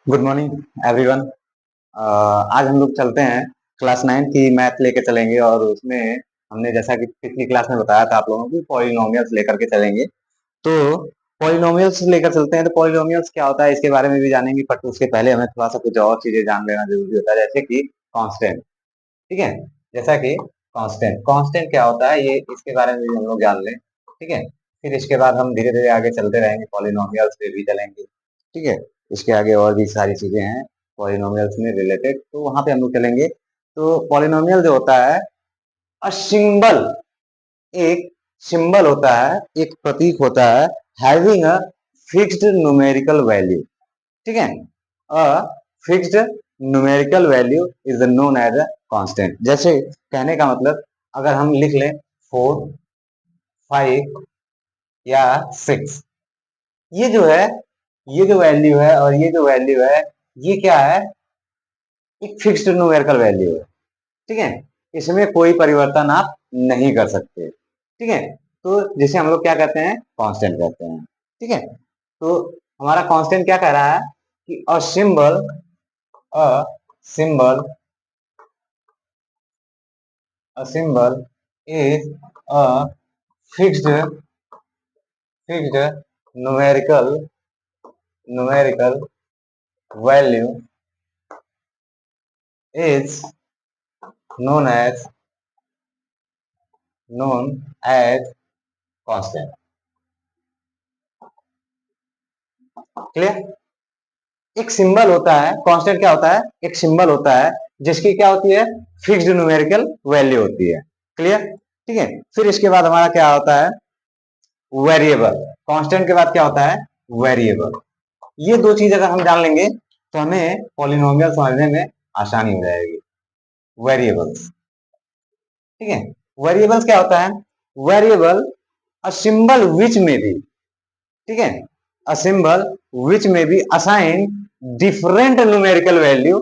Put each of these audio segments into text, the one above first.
Good morning everyone. आज हम लोग चलते हैं क्लास 9 की मैथ लेके चलेंगे और उसमें हमने जैसा कि पिछली क्लास में बताया था आप लोगों को पॉलिनोमियल्स लेकर के चलेंगे। तो पॉलिनोमियल्स लेकर चलते हैं तो पॉलिनोमियल्स क्या होता है इसके बारे में भी जानेंगे, बट उसके पहले हमें थोड़ा सा कुछ और चीजें जान लेना जरूरी होता है, जैसे कि कांस्टेंट। ठीक है, जैसा कि कांस्टेंट कांस्टेंट क्या होता है ये इसके बारे में भी हम लोग जान लें। ठीक है, फिर इसके बाद हम धीरे धीरे आगे चलते रहेंगे, पॉलिनोमियल्स पे भी चलेंगे। ठीक है, इसके आगे और भी सारी चीजें हैं पॉलिनोमियल्स में रिलेटेड, तो वहां पे हम लोग चलेंगे। तो पॉलिनोमियल जो होता है अ सिंबल, एक सिंबल होता है, एक प्रतीक होता है having a fixed numerical value. ठीक है, a fixed numerical value is known as a constant. जैसे कहने का मतलब अगर हम लिख लें 4, 5 या 6, ये जो है, ये जो वैल्यू है और ये जो वैल्यू है, ये क्या है, एक फिक्स्ड न्यूमेरिकल वैल्यू है। ठीक है, इसमें कोई परिवर्तन आप नहीं कर सकते। ठीक है, तो जिसे हम लोग क्या कहते हैं, कांस्टेंट कहते हैं। ठीक है, तो हमारा कांस्टेंट क्या कह रहा है कि a symbol a symbol is a fixed numerical value is known as known as constant। Clear, एक सिंबल होता है कांस्टेंट, क्या होता है, एक सिंबल होता है जिसकी क्या होती है, फिक्स्ड न्यूमेरिकल वैल्यू होती है। क्लियर, ठीक है, फिर इसके बाद हमारा क्या होता है, वेरिएबल। कांस्टेंट के बाद क्या होता है, वेरिएबल। ये दो चीज अगर हम जान लेंगे तो हमें पॉलिनोमियल समझने में आसानी हो जाएगी। वेरिएबल्स, ठीक है, वेरिएबल्स क्या होता है, वेरिएबल अ सिंबल विच में भी, ठीक है, अ सिंबल विच में be assign different numerical value.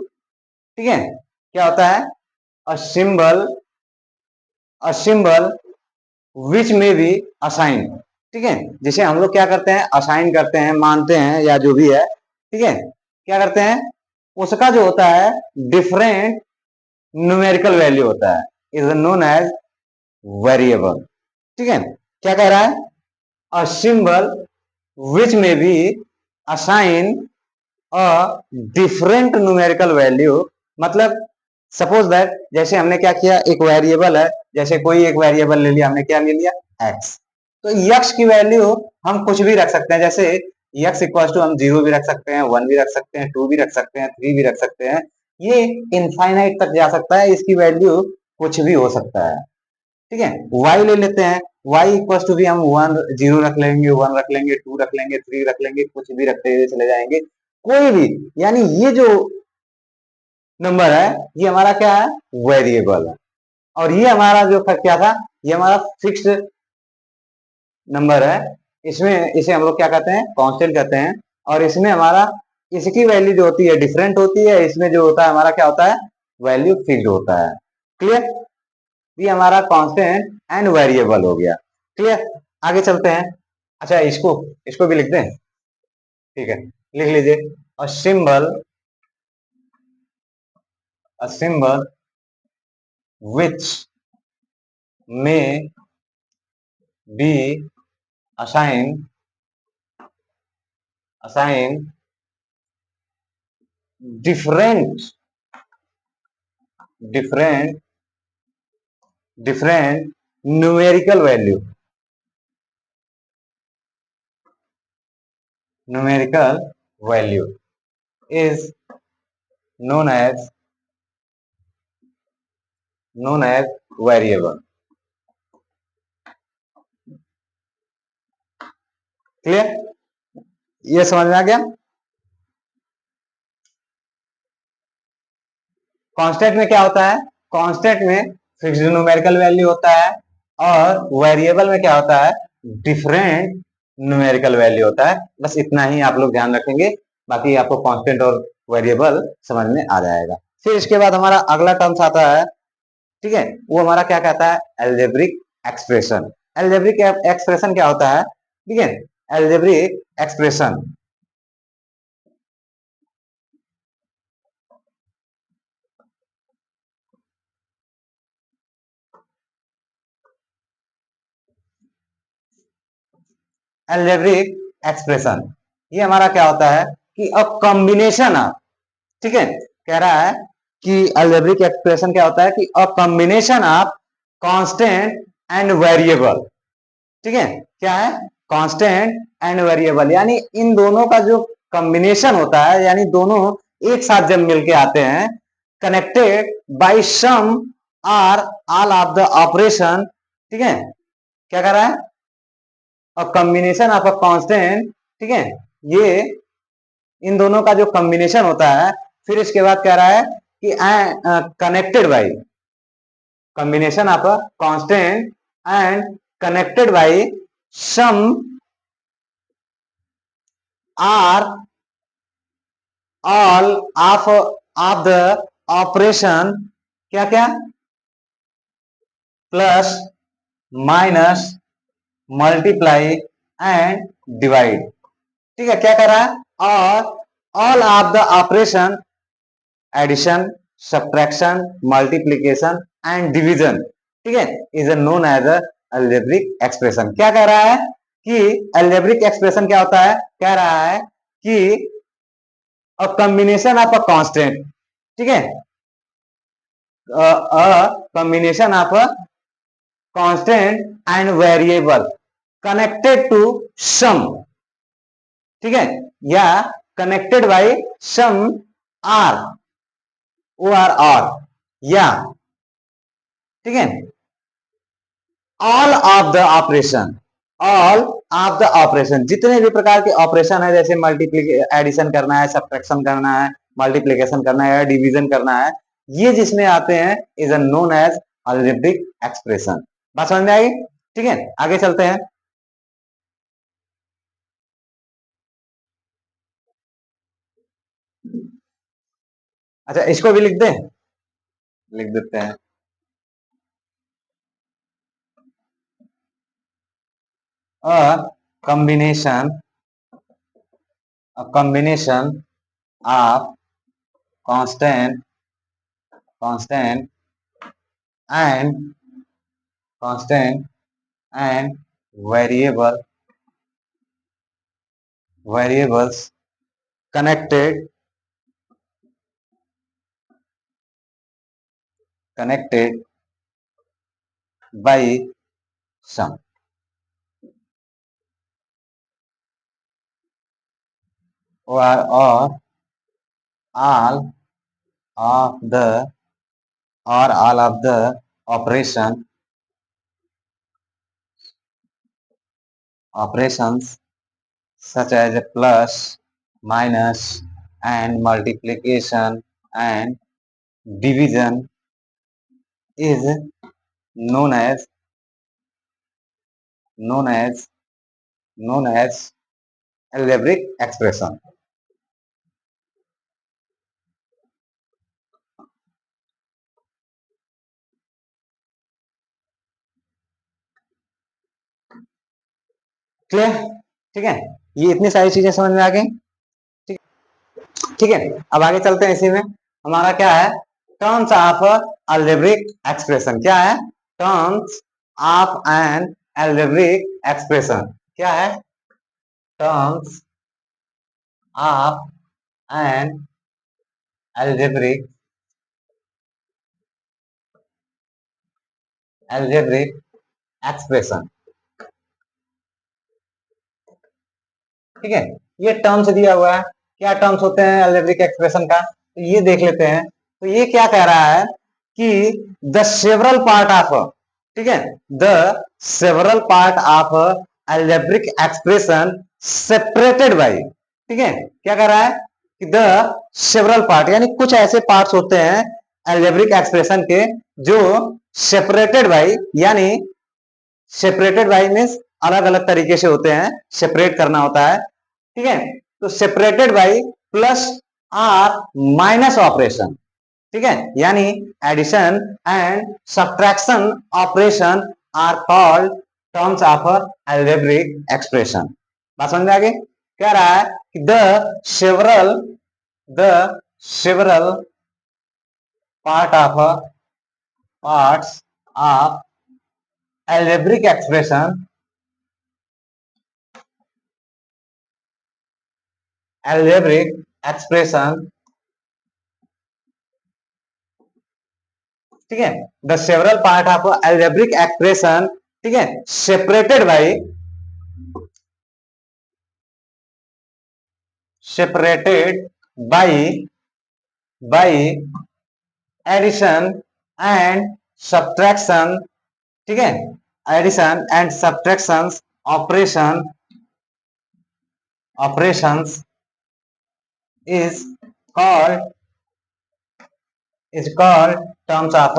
ठीक है, क्या होता है, अ सिंबल विच में बी असाइन। ठीक है, जिसे हम लोग क्या करते हैं, असाइन करते हैं, मानते हैं या जो भी है। ठीक है, क्या करते हैं, उसका जो होता है डिफरेंट न्यूमेरिकल वैल्यू होता है, इज नोन एज वेरिएबल। ठीक है, क्या कह रहा है, अ सिंबल विच में be assign a different numerical value. मतलब सपोज दैट, जैसे हमने क्या किया, एक वेरिएबल है, जैसे कोई एक वेरिएबल ले लिया हमने, क्या ले लिया, एक्स। तो यक्स की वैल्यू हम कुछ भी रख सकते हैं, जैसे यक्स इक्वल टू हम 0 भी रख सकते हैं, 1 भी रख सकते हैं, 2 भी रख सकते हैं, 3 भी रख सकते हैं। ये इनफाइनाइट तक जा सकता है, इसकी वैल्यू कुछ भी हो सकता है। ठीक है, वाई ले लेते हैं, वाई इक्वल टू भी हम 1 0 रख लेंगे, 1 रख लेंगे, 2 रख लेंगे, 3 रख लेंगे, कुछ भी रखते हुए चले जाएंगे, कोई भी। यानी ये जो नंबर है ये हमारा क्या है, वेरिएबल है। और ये हमारा जो क्या था, ये हमारा फिक्स्ड नंबर है। इसमें इसे हम लोग क्या कहते हैं, कांस्टेंट कहते हैं। और इसमें हमारा, इसकी वैल्यू जो होती है डिफरेंट होती है, इसमें जो होता है हमारा क्या होता है, वैल्यू फिक्स्ड होता है। क्लियर, ये हमारा कांस्टेंट एंड वेरिएबल हो गया। क्लियर, आगे चलते हैं। अच्छा, इसको इसको भी लिख दें, ठीक है, लिख लीजिए, a symbol which may be assign different different different numerical value is known as variable। Clear, ये समझ में आ गया। कांस्टेंट में क्या होता है, कांस्टेंट में फिक्स्ड न्यूमेरिकल वैल्यू होता है, और वेरिएबल में क्या होता है, डिफरेंट न्यूमेरिकल वैल्यू होता है। बस इतना ही आप लोग ध्यान रखेंगे, बाकी आपको कांस्टेंट और वेरिएबल समझ में आ जाएगा। फिर इसके बाद हमारा अगला टर्म्स आता है, ठीक है, वो हमारा क्या कहता है, एल्जेब्रिक एक्सप्रेशन। एल्जेब्रिक एक्सप्रेशन क्या होता है, ठीक है, एल्जेब्रिक एक्सप्रेशन अलजेब्रिक एक्सप्रेशन। ये हमारा क्या होता है कि अ कॉम्बिनेशन ऑफ, ठीक है, कह रहा है कि अलजेब्रिक एक्सप्रेशन क्या होता है कि a combination of constant and variable. ठीक है, क्या है, कांस्टेंट एंड वेरिएबल, यानी इन दोनों का जो कॉम्बिनेशन होता है, यानी दोनों एक साथ जब मिलके आते हैं, connected by some or all of the operation. ठीक है, क्या कर रहा है, a combination of a constant, ठीक है, ये इन दोनों का जो कॉम्बिनेशन होता है, फिर इसके बाद कह रहा है कि connected by, combination of a constant and connected by some or all of the operation, क्या क्या, plus minus multiply and divide. ठीक है, क्या कर रहा है, और all of the operation addition, subtraction, multiplication and division, ठीक है, is known as algebraic expression. क्या कह रहा है कि अलजेब्रिक एक्सप्रेशन क्या होता है, कह रहा है कि a combination of a constant, ठीक है, combination of a constant and variable connected to sum, ठीक है, या connected by some or, O R or, या, ठीक है, all of the operation, all of the operation, जितने भी प्रकार के ऑपरेशन है, जैसे मल्टीप्लीकेशन, एडिशन करना है, सब्ट्रैक्शन करना है, मल्टीप्लीकेशन करना है या डिवीजन करना है, ये जिसमें आते हैं is known as algebraic expression. बात समझ में आएगी, ठीक है, आगे चलते हैं। अच्छा, इसको भी लिख दे, लिख देते हैं, a combination, a combination of constant, constant and constant and variable, variables connected, connected by sum, or all of the, or all of the operation, operations such as plus, minus and multiplication and division is known as, known as, known as algebraic expression। Clear, ठीक है, ये इतनी सारी चीजें समझ में आ गई, ठीक, ठीक है, अब आगे चलते हैं। इसी में हमारा क्या है, टर्म्स ऑफ अलजेब्रिक एक्सप्रेशन, क्या है, terms of N algebraic expression, क्या है, terms of N algebraic, algebraic expression, ठीक है, ये टर्म्स दिया हुआ है, क्या टर्म्स होते हैं अलजेब्रिक एक्सप्रेशन का, तो ये देख लेते हैं। तो ये क्या कह रहा है कि द सेवरल पार्ट ऑफ, ठीक है, the several part of algebraic expression separated by, ठीक है, क्या कह रहा है कि द सेवरल पार्ट, यानी कुछ ऐसे पार्ट्स होते हैं अलजेब्रिक एक्सप्रेशन के जो सेपरेटेड बाय, यानी सेपरेटेड बाय मींस अलग अलग तरीके से होते हैं, सेपरेट करना होता है, ठीक है, तो separated by plus or minus operation, ठीक है, यानी addition and subtraction operation are called terms of algebraic expression. बात समझ में आ गई, कह रहा है कि several the several part of parts of algebraic expression, algebraic expression, ठीक है, the several part of algebraic expression, ठीक है, separated by addition and subtraction, ठीक है, addition and subtraction operations is called terms of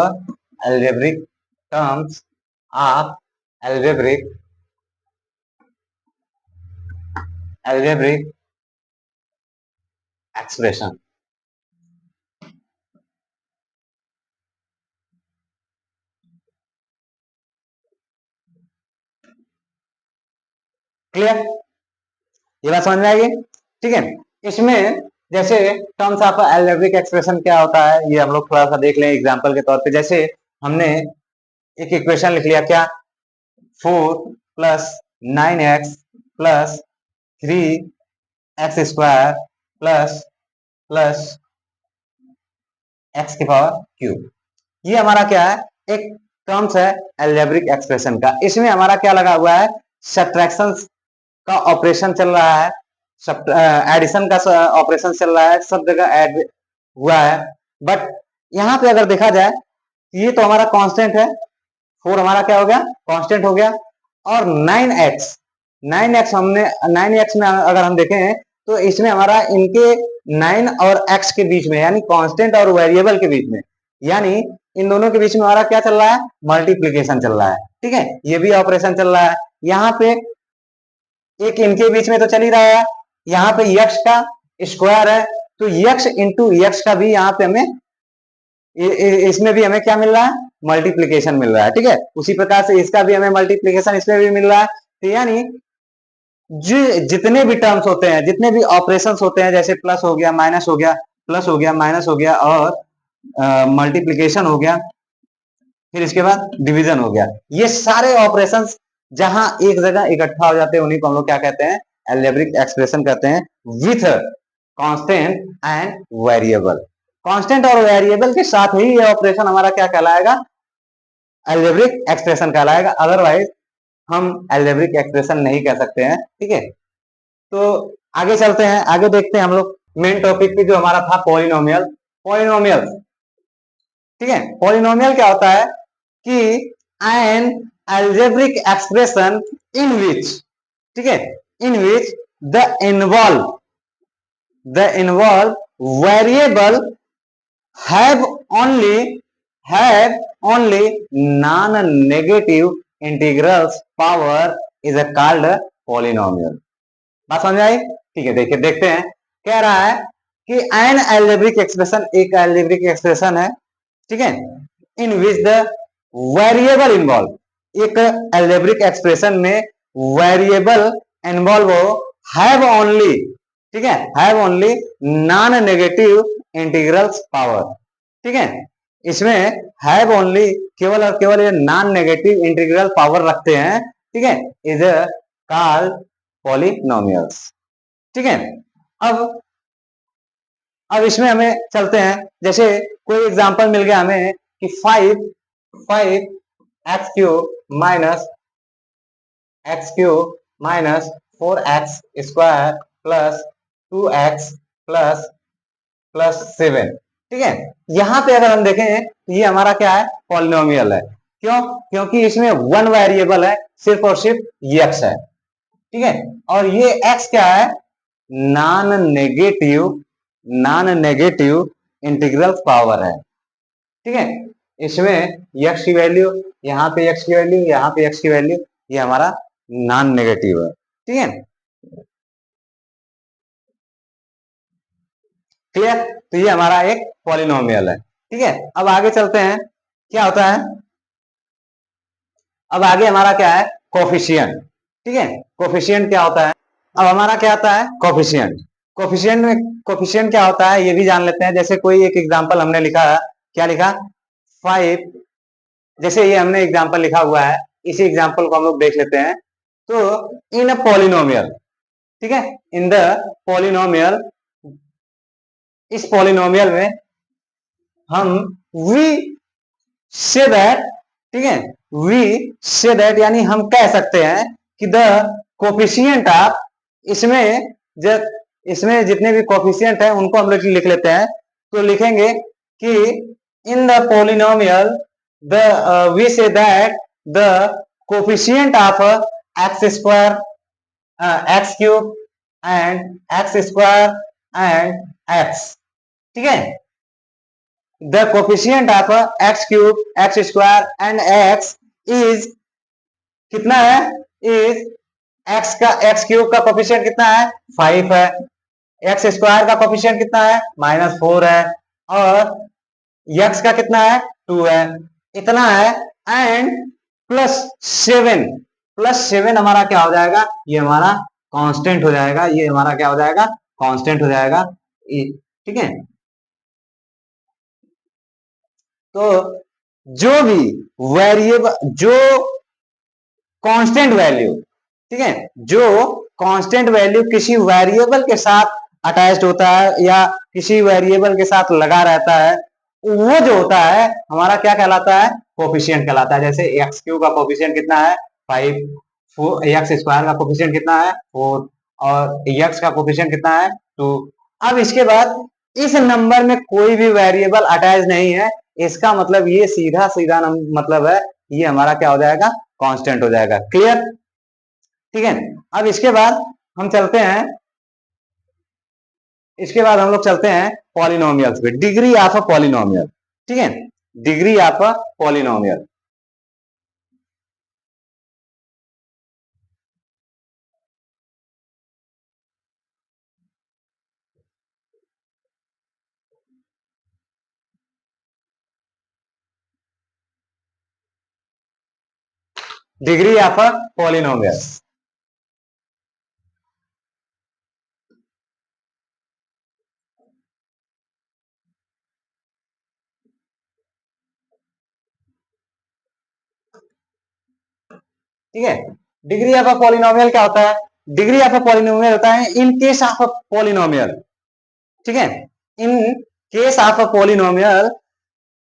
algebraic terms of algebraic expression. Clear, ये बात समझ में आएगी, ठीक है। इसमें जैसे टर्म्स ऑफ अलजेब्रिक एक्सप्रेशन क्या होता है, ये हम लोग थोड़ा सा देख लें एग्जांपल के तौर पे। जैसे हमने एक इक्वेशन लिख लिया, क्या, 4 + 9x + 3x² प्लस x⁵। ये हमारा क्या है, एक टर्म्स है अलजेब्रिक एक्सप्रेशन का। इसमें हमारा क्या लगा हुआ है, सब्ट्रैक्शन का ऑपरेशन चल रहा है, एडिशन का ऑपरेशन चल रहा है, सब जगह ऐड हुआ है। बट यहाँ पे अगर देखा जाए, ये तो हमारा कांस्टेंट है, 4 हमारा क्या हो गया, कांस्टेंट हो गया। और 9x हमने 9x में अगर हम देखें तो इसमें हमारा इनके 9 और x के बीच में, यानी कांस्टेंट और वेरिएबल के बीच में, यानी इन दोनों के बीच में हमारा क्या चल रहा है, मल्टीप्लीकेशन चल रहा है, ठीक है। ये भी ऑपरेशन चल रहा है। यहाँ पे एक इनके बीच में तो चल ही रहा है, यहाँ पे x का स्क्वायर है, तो x इंटू x का भी यहाँ पे हमें इसमें भी हमें क्या मिल रहा है, मल्टीप्लीकेशन मिल रहा है, ठीक है। उसी प्रकार से इसका भी हमें मल्टीप्लीकेशन इसमें भी मिल रहा है। तो यानी जितने भी टर्म्स होते हैं, जितने भी ऑपरेशंस होते हैं, जैसे प्लस हो गया, माइनस हो गया, प्लस हो गया, माइनस हो गया, और मल्टीप्लीकेशन हो गया, फिर इसके बाद डिवीजन हो गया, ये सारे ऑपरेशंस जहां एक जगह इकट्ठा हो जाते हैं उन्हीं को हम लोग क्या कहते हैं, अलजेब्रिक एक्सप्रेशन कहते हैं, with constant and variable. Constant और वेरिएबल के साथ ही ये ऑपरेशन हमारा क्या कहलाएगा, अलजेब्रिक एक्सप्रेशन कहलाएगा। अदरवाइज हम अलजेब्रिक एक्सप्रेशन नहीं कह सकते हैं, ठीक है। तो आगे चलते हैं, आगे देखते हैं हम लोग मेन टॉपिक पे जो हमारा था, पॉलिनोमियल, ठीक है। पॉलिनोमियल क्या होता है कि an algebraic expression in which, ठीक है, in which the involve variable have only non-negative integrals power is called polynomial। बात समझ आई, ठीक है। देखिए, देखते हैं, कह रहा है कि एन अलजेब्रिक एक्सप्रेशन एक अलजेब्रिक एक्सप्रेशन है, ठीक है, in which the variable involve, एक अलजेब्रिक एक्सप्रेशन में वेरिएबल इन्वॉल्व हो, हैव ओनली, ठीक है, have only non negative integrals power, ठीक है। इसमें हैव ओनली केवल और केवल ये नॉन नेगेटिव इंटीग्रल पावर रखते हैं, ठीक है, इज कॉल्ड पॉलिनोमियल्स, ठीक है। अब इसमें हमें चलते हैं, जैसे कोई एग्जांपल मिल गया हमें कि 5x³ minus 4x² plus 2x plus 7, ठीक है। यहां पे अगर हम देखें तो ये हमारा क्या है, पॉलिनोमियल है। क्यों, क्योंकि इसमें वन वेरिएबल है, सिर्फ और सिर्फ x है, ठीक है। और ये x क्या है, नॉन नेगेटिव इंटीग्रल पावर है, ठीक है। इसमें x की वैल्यू, यहाँ पे x की वैल्यू, यहाँ पे x की वैल्यू, ये हमारा नॉन नेगेटिव है, ठीक है, क्लियर। तो ये हमारा एक पॉलिनोमियल है, ठीक है। अब आगे चलते हैं, क्या होता है, अब आगे हमारा क्या है, कोफिशिएंट, ठीक है। कोफिशिएंट क्या होता है, अब हमारा क्या आता है, कोफिशिएंट क्या होता है ये भी जान लेते हैं। जैसे कोई एक एग्जांपल हमने लिखा, क्या लिखा, 5, जैसे ये हमने एग्जांपल लिखा हुआ है, इसी एग्जांपल को हम लोग देख लेते हैं। तो इन अ पॉलिनोमियल, ठीक है, इन द पॉलिनोमियल, इस पॉलिनोमियल में हम वी से दैट, ठीक है, वी से दैट यानी हम कह सकते हैं कि द कोफिशिएंट ऑफ, इसमें जब इसमें जितने भी कोफिशिएंट है उनको हम लोग लिख लेते हैं। तो लिखेंगे कि in the polynomial the we say that the coefficient of x square, x cube and x square and x, ठीक है, the coefficient of x cube, x square and x is कितना है, is x का, x cube का coefficient कितना है 5 है, x square का कोफिशिएंट कितना है -4 है, और x का कितना है 2 है, इतना है, एंड +7, +7 हमारा क्या हो जाएगा, ये हमारा कांस्टेंट हो जाएगा, ये हमारा क्या हो जाएगा, कांस्टेंट हो जाएगा, ठीक है। तो जो भी वेरिएबल, जो कांस्टेंट वैल्यू, ठीक है, जो कांस्टेंट वैल्यू किसी वेरिएबल के साथ अटैच्ड होता है या किसी वेरिएबल के साथ लगा रहता है, वो जो होता है हमारा क्या कहलाता है, कोफिशिएंट कहलाता है। जैसे एक्स क्यूब का कोफिशिएंट कितना है 5, एक्स स्क्वायर का कोफिशिएंट कितना है 4, और एक्स का कोफिशिएंट कितना है 2। अब इसके बाद इस नंबर में कोई भी वेरिएबल अटैच नहीं है, इसका मतलब ये सीधा सीधा मतलब है ये हमारा क्या हो जाएगा, कांस्टेंट हो जाएगा। क्लियर, ठीक है। अब इसके बाद हम चलते हैं, इसके बाद हम लोग चलते हैं पॉलिनोमियल्स पे, डिग्री ऑफ अ पॉलिनोमियल, ठीक है, degree of a polynomial. Degree of a polynomial, ठीक है। डिग्री ऑफ अ पॉलिनोमियल क्या होता है, डिग्री ऑफ अ पॉलिनोमियल होता है इन केस ऑफ अ पॉलिनोमियल, ठीक है, इन case of a polynomial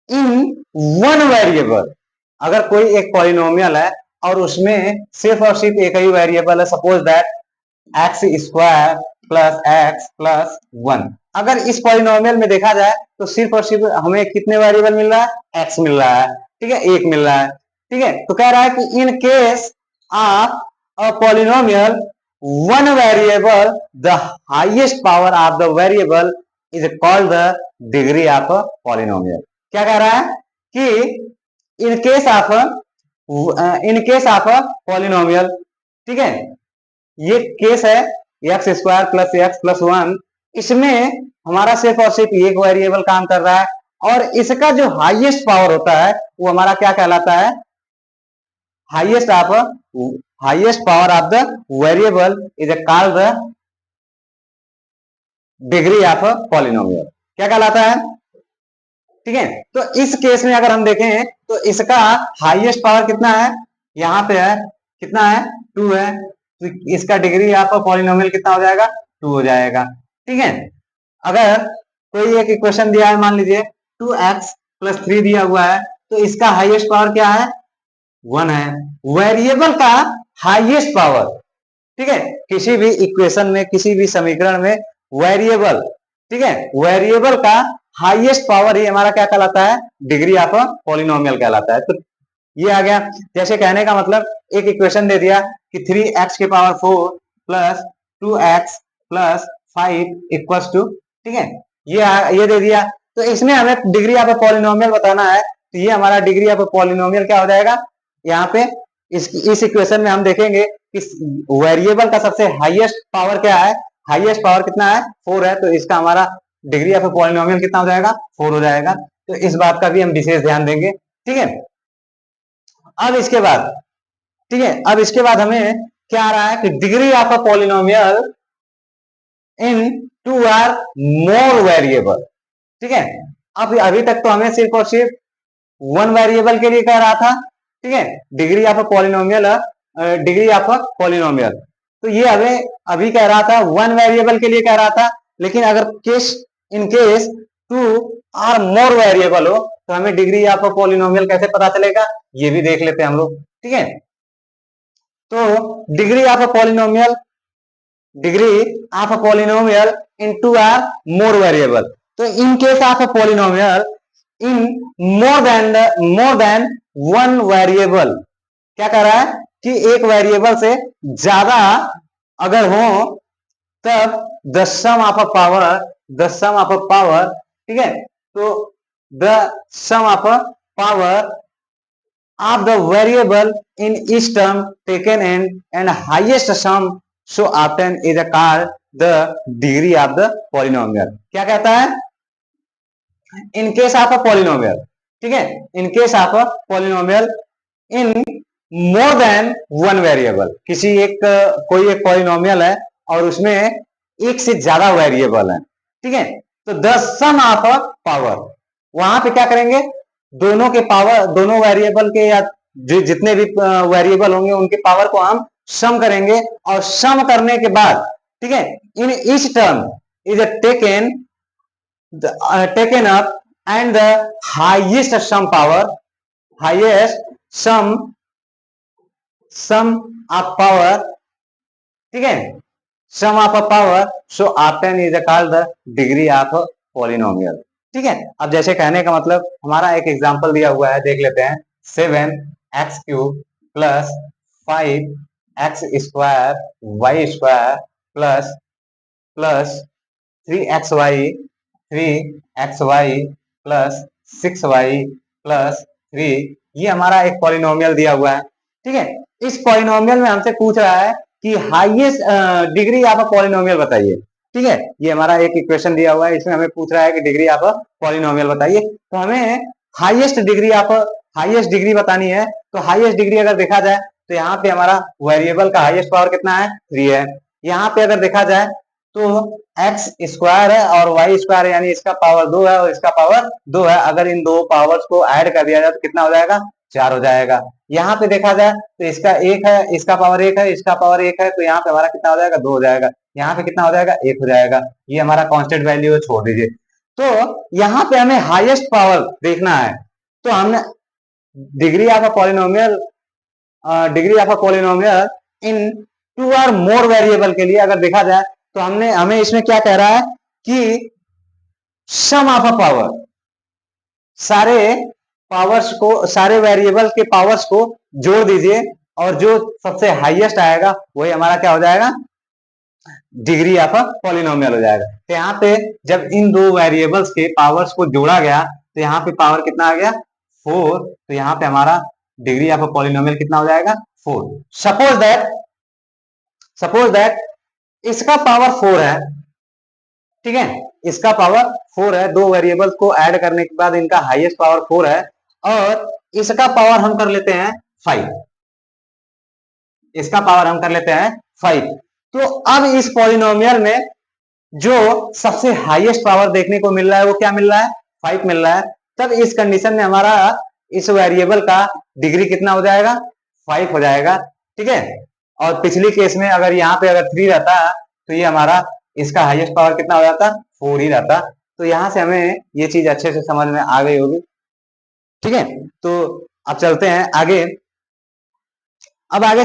in one variable, अगर कोई एक पॉलिनोमियल है और उसमें सिर्फ और सिर्फ एक ही वेरिएबल है, suppose that x square plus x plus 1, अगर इस पॉलिनोमियल में देखा जाए तो सिर्फ और सिर्फ हमें कितने वेरिएबल मिल रहा है, एक्स मिल रहा है, ठीक है, एक मिल रहा है, ठीक है। तो कह रहा है कि इन case of a polynomial one variable the highest power of the variable is called the degree of a polynomial. क्या कह रहा है कि इन case of, in case of a polynomial, ठीक है, ये केस है x square plus x plus 1, इसमें हमारा सिर्फ और सिर्फ एक वेरिएबल काम कर रहा है, और इसका जो हाईएस्ट पावर होता है वो हमारा क्या कहलाता है, highest of, highest power of the variable is called the degree of polynomial. क्या कहलाता है, ठीक है। तो इस केस में अगर हम देखें तो इसका हाईएस्ट पावर कितना है, यहां पे है, कितना है 2 है, तो इसका डिग्री ऑफ पॉलिनोमियल कितना हो जाएगा 2 हो जाएगा, ठीक है। अगर कोई एक इक्वेशन दिया है, मान लीजिए 2x प्लस 3 दिया हुआ है, तो इसका हाईएस्ट पावर क्या है 1 है, वेरिएबल का हाईएस्ट पावर, ठीक है, किसी भी इक्वेशन में, किसी भी समीकरण में वेरिएबल, ठीक है, वेरिएबल का हाईएस्ट पावर ही हमारा क्या कहलाता है, डिग्री ऑफ पॉलिनोमियल कहलाता है। तो ये आ गया, जैसे कहने का मतलब एक इक्वेशन दे दिया कि 3x के power 4 plus 2x plus 5 equals to, ठीक है, ये दे दिया, तो इसमें हमें डिग्री ऑफ पॉलिनोमियल बताना है, तो ये हमारा डिग्री ऑफ पॉलिनोमियल क्या हो जाएगा, यहाँ पे इस इक्वेशन में हम देखेंगे कि वेरिएबल का सबसे हाईएस्ट पावर क्या है, हाईएस्ट पावर कितना है 4 है, तो इसका हमारा डिग्री ऑफ पॉलिनोमियल कितना हो जाएगा 4 हो जाएगा। तो इस बात का भी हम विशेष ध्यान देंगे, ठीक है। अब इसके बाद, ठीक है, अब इसके बाद हमें क्या आ रहा है कि degree of a polynomial in 2 or more variable, ठीक है। अब अभी तक तो हमें सिर्फ और सिर्फ वन वेरिएबल के लिए कह रहा था, ठीक है, degree of a polynomial, degree of a polynomial, तो ये हमें अभी कह रहा था वन वेरिएबल के लिए कह रहा था, लेकिन अगर in case two or more variable हो तो हमें डिग्री ऑफ पॉलिनोमियल कैसे पता चलेगा, ये भी देख लेते हैं हम लोग। ठीक है, तो degree of polynomial, degree of polynomial into or more variable. तो in case of polynomial in more than one variable, क्या कह रहा है कि एक वेरिएबल से ज्यादा अगर हो तब the sum of a power, ठीक है, तो the sum of power of the variable in each term taken and highest sum so often is called the degree of the polynomial। क्या कहता है, इन केस ऑफ अ पॉलिनोमियल, ठीक है, इन case of a polynomial in more than one variable, किसी एक कोई एक polynomial है और उसमें एक से ज्यादा वेरिएबल है, ठीक है, तो the sum of a power, वहां पे क्या करेंगे, दोनों के पावर, दोनों वेरिएबल के या जो जितने भी वेरिएबल होंगे उनके पावर को हम सम करेंगे, और सम करने के बाद, ठीक है, in each term is taken up and the highest sum power, highest sum of power, ठीक है, sum of a power so often is called the degree of polynomial. ठीक है, अब जैसे कहने का मतलब हमारा एक एग्जांपल दिया हुआ है, देख लेते हैं। 7x³ plus 5x² y square plus plus 3xy plus 6y plus 3, ये हमारा एक पॉलिनोमियल दिया हुआ है। ठीक है, इस पॉलिनोमियल में हमसे पूछ रहा है कि हाईएस्ट डिग्री ऑफ पॉलिनोमियल बताइए। ठीक है, ये हमारा एक इक्वेशन दिया हुआ है, इसमें हमें पूछ रहा है कि डिग्री ऑफ पॉलिनोमियल बताइए। तो हमें हाईएस्ट डिग्री बतानी है। तो हाईएस्ट डिग्री अगर देखा जाए तो यहाँ पे हमारा वेरिएबल का हाईएस्ट पावर कितना है, 3 है। यहाँ पे अगर देखा जाए तो एक्स स्क्वायर है और वाई स्क्वायर है, यानी इसका पावर 2 है और इसका पावर 2 है। अगर इन दो पावर्स को ऐड कर दिया जाए तो कितना हो जाएगा, 4 हो जाएगा। यहाँ पे देखा जाए तो इसका 1 है, इसका पावर 1 है, इसका पावर 1 है, तो यहाँ पे हमारा कितना हो जाएगा, 2 हो जाएगा। यहाँ पे कितना हो जाएगा, 1 हो जाएगा। ये हमारा कांस्टेंट वैल्यू है, छोड़ दीजिए। तो यहाँ पे हमें हाईएस्ट पावर देखना है। तो हमने degree of a polynomial in 2 और मोर वेरिएबल के लिए अगर देखा जाए तो हमें इसमें क्या कह रहा है कि सम ऑफ अ पावर, सारे वेरिएबल के पावर्स को जोड़ दीजिए और जो सबसे हाईएस्ट आएगा वही हमारा क्या हो जाएगा, डिग्री ऑफ अ पॉलिनोमियल हो जाएगा। तो यहाँ पे जब इन दो वेरिएबल्स के पावर्स को जोड़ा गया तो यहाँ पे पावर कितना आ गया, 4। तो यहाँ पे हमारा डिग्री ऑफ अ पॉलिनोमियल कितना हो जाएगा, 4। सपोज दैट इसका पावर 4 है, ठीक है, इसका पावर 4 है। दो वेरिएबल्स को ऐड करने के बाद इनका हाईएस्ट पावर 4 है और इसका पावर हम कर लेते हैं 5। इसका पावर हम कर लेते हैं 5। तो अब इस पॉलिनोमियल में जो सबसे हाईएस्ट पावर देखने को मिल रहा है वो क्या मिल रहा है, 5 मिल रहा है। तब इस कंडीशन में हमारा इस वेरिएबल का डिग्री कितना हो जाएगा, 5 हो जाएगा। ठीक है, और पिछली केस में अगर यहाँ पे अगर 3 रहता तो ये हमारा इसका हाईएस्ट पावर कितना हो जाता, 4 ही रहता। तो यहां से हमें ये चीज अच्छे से समझ में आ गई होगी। ठीक है, तो अब चलते हैं आगे। अब आगे